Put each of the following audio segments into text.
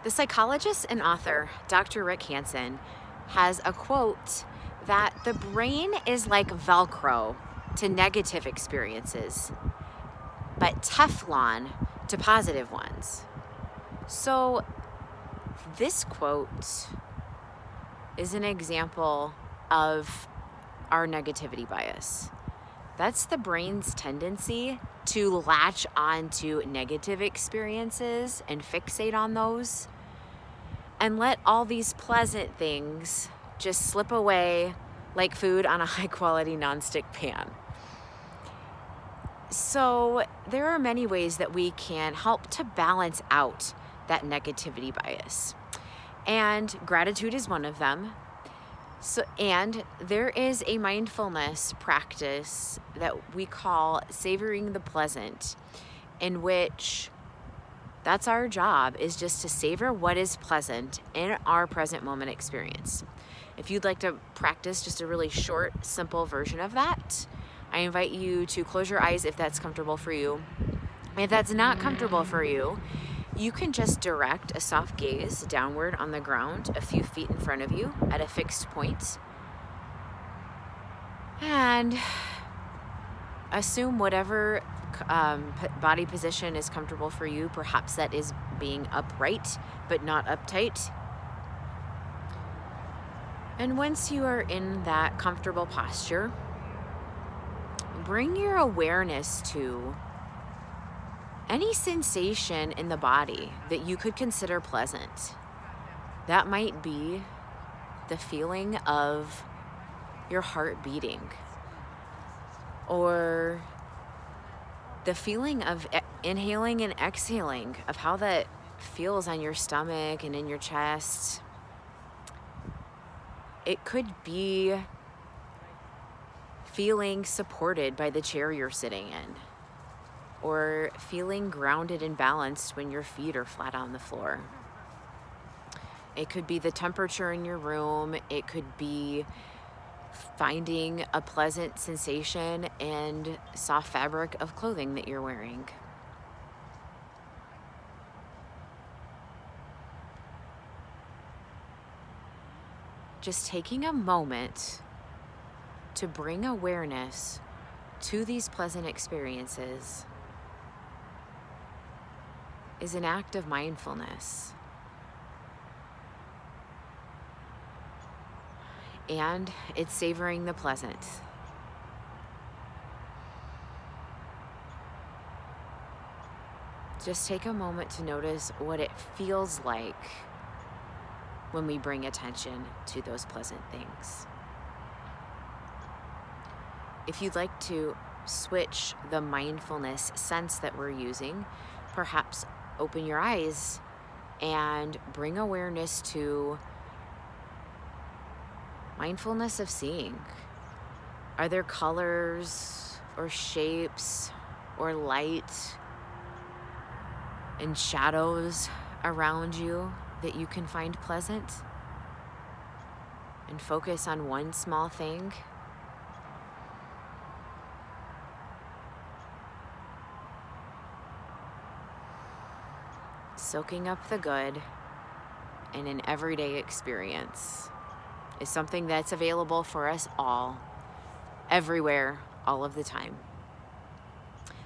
The psychologist and author, Dr. Rick Hanson, has a quote that the brain is like Velcro to negative experiences, but Teflon to positive ones. So, this quote is an example of our negativity bias. That's the brain's tendency to latch onto negative experiences and fixate on those and let all these pleasant things just slip away like food on a high quality nonstick pan. So there are many ways that we can help to balance out that negativity bias. And gratitude is one of them. And there is a mindfulness practice that we call savoring the pleasant, in which that's our job, is just to savor what is pleasant in our present moment experience. If you'd like to practice just a really short, simple version of that, I invite you to close your eyes if that's comfortable for you. If that's not comfortable for you, you can just direct a soft gaze downward on the ground a few feet in front of you at a fixed point. And assume whatever body position is comfortable for you. Perhaps that is being upright, but not uptight. And once you are in that comfortable posture, bring your awareness to any sensation in the body that you could consider pleasant. That might be the feeling of your heart beating, or the feeling of inhaling and exhaling, of how that feels on your stomach and in your chest. It could be feeling supported by the chair you're sitting in, or feeling grounded and balanced when your feet are flat on the floor. It could be the temperature in your room. It could be finding a pleasant sensation and soft fabric of clothing that you're wearing. Just taking a moment to bring awareness to these pleasant experiences is an act of mindfulness. And it's savoring the pleasant. Just take a moment to notice what it feels like when we bring attention to those pleasant things. If you'd like to switch the mindfulness sense that we're using, perhaps open your eyes and bring awareness to mindfulness of seeing. Are there colors or shapes or light and shadows around you that you can find pleasant? And focus on one small thing. Soaking up the good in an everyday experience is something that's available for us all, everywhere, all of the time.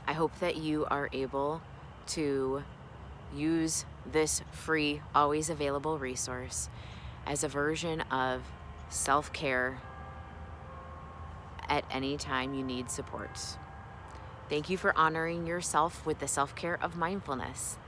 I hope that you are able to use this free, always available resource as a version of self-care at any time you need support. Thank you for honoring yourself with the self-care of mindfulness.